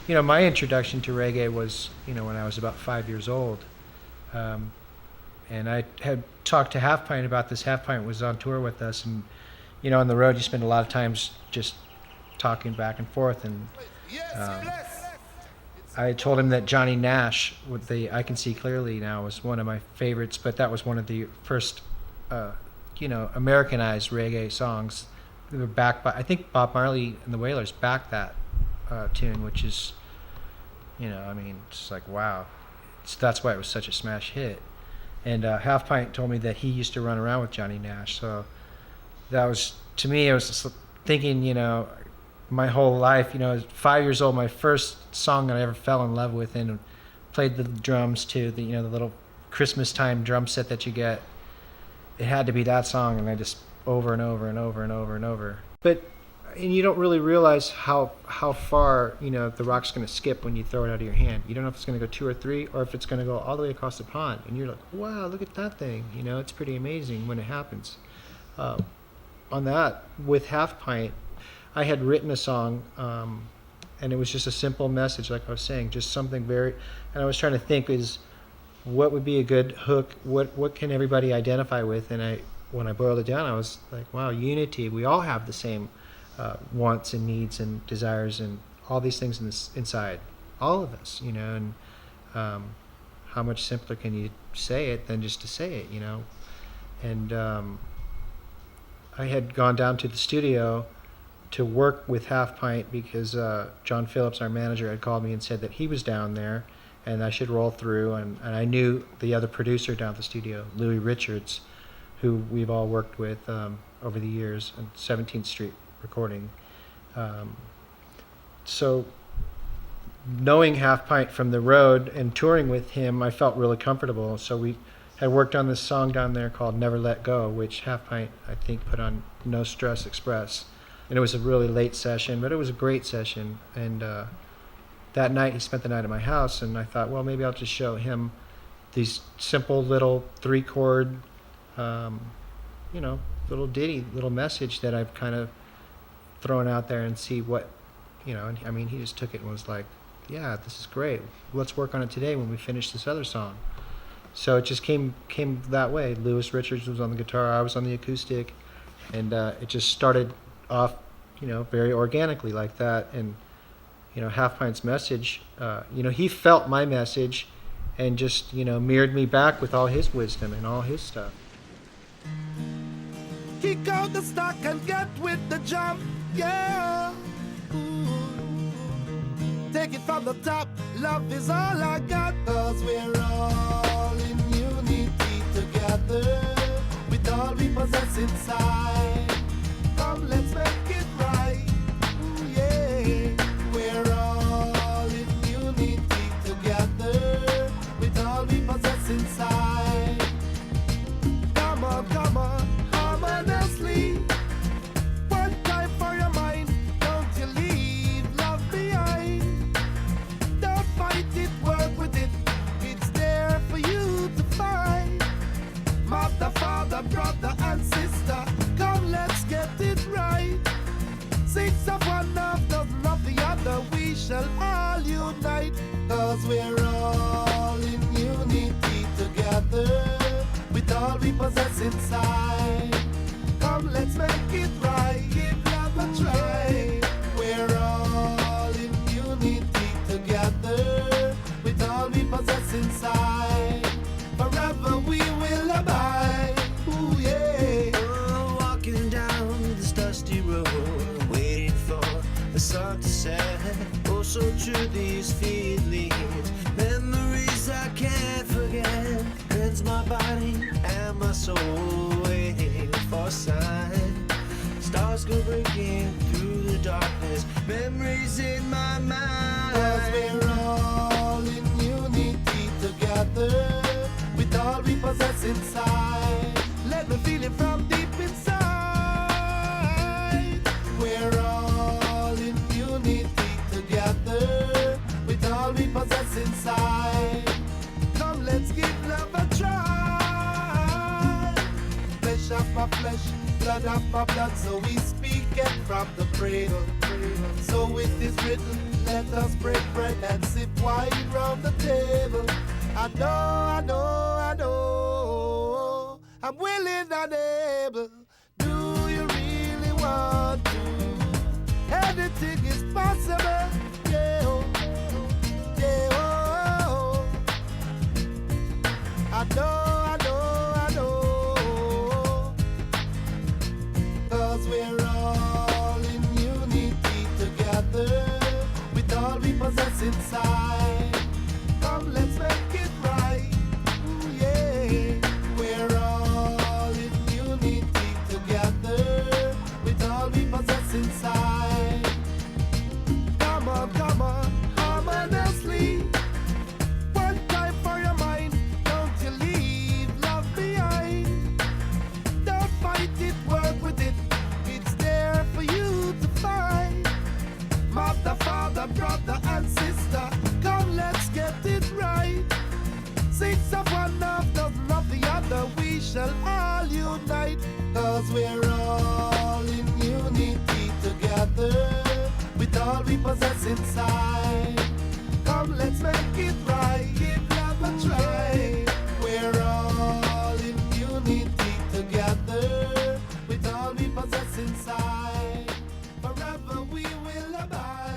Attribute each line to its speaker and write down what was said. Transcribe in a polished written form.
Speaker 1: my introduction to reggae was, when I was about 5 years old. And I had talked to Half Pint about this. Half Pint was on tour with us, and on the road you spend a lot of times just talking back and forth. And I told him that Johnny Nash with the "I Can See Clearly Now" was one of my favorites, but that was one of the first, Americanized reggae songs. They were backed by, I think Bob Marley and the Wailers backed that tune, which is, it's like, wow. That's why it was such a smash hit. And Half Pint told me that he used to run around with Johnny Nash. So that was, to me, I was just thinking, my whole life, I was 5 years old, my first song that I ever fell in love with and played the drums to, the little Christmas time drum set that you get. It had to be that song, and I just over and over and over and over and over. And you don't really realize how far, the rock's going to skip when you throw it out of your hand. You don't know if it's going to go 2 or 3 or if it's going to go all the way across the pond. And you're like, wow, look at that thing. It's pretty amazing when it happens. On that, with Half Pint, I had written a song, and it was just a simple message, like I was saying, just something and I was trying to think is what would be a good hook, what can everybody identify with? And when I boiled it down, I was like, wow, unity. We all have the same wants and needs and desires and all these things inside all of us, and how much simpler can you say it than just to say it, and I had gone down to the studio to work with Half Pint because John Phillips, our manager, had called me and said that he was down there and I should roll through, and I knew the other producer down at the studio, Louis Richards, who we've all worked with over the years on 17th Street recording. So knowing Half Pint from the road and touring with him, I felt really comfortable. So we had worked on this song down there called Never Let Go, which Half Pint, I think, put on No Stress Express. And it was a really late session, but it was a great session. And that night, he spent the night at my house, and I thought, well, maybe I'll just show him these simple little 3-chord, little ditty, little message that I've kind of thrown out there and see what, and he just took it and was like, yeah, this is great. Let's work on it today when we finish this other song. So it just came that way. Louis Richards was on the guitar, I was on the acoustic, and it just started off, very organically like that. And, Half Pint's message, he felt my message and just, mirrored me back with all his wisdom and all his stuff.
Speaker 2: Kick out the stock and get with the jump, yeah. Ooh. Take it from the top, love is all I got. 'Cause we're all in unity together, with all we possess inside. Come, let's make it right, ooh, yeah. We're all in unity together, with all we possess inside. Come on, harmoniously. One time for your mind, don't you leave love behind. Don't fight it, work with it, it's there for you to find. Mother, father, brother and sister, come let's get it right. 6 of one, half dozen of the other, we shall all unite. 'Cause we're all in unity together, with all we possess inside. Come, let's make it right, give love a try. We're all in unity together, with all we possess inside. Forever we will abide, ooh yeah.
Speaker 3: Oh, walking down this dusty road, waiting for the sun to set. Oh, so true, these feelings, memories I can't forget. Cleanse my body and my soul, waiting for a sign. Stars go breaking through the darkness, memories in my mind.
Speaker 2: 'Cause we're all in unity together, with all we possess inside. Let me feel it from deep inside. We're all in unity together, with all we possess inside. Come, let's give love a try. Flesh of my flesh, blood of my blood, so we speak it from the cradle. So it is written, Let us break bread and sip wine round the table. I know, I'm willing and able. Do you really want to? Anything is possible. Yeah, oh, yeah, oh. I know. 'Cause we're all in unity together with all we possess inside. Come, let's make it right. Ooh, yeah. We're all in unity together with all we possess inside. Come on, harmoniously. One time for your mind. Don't you leave love behind. Don't fight it, work with it. It's there for you to find. Mother, father, brother and sister, come let's get it right. Six of one, half dozen of the other, we shall all unite. 'Cause we're all in unity together with all we possess inside. Come, let's make it right. Give love a try. We're all in unity together with all we possess inside. Forever we will abide.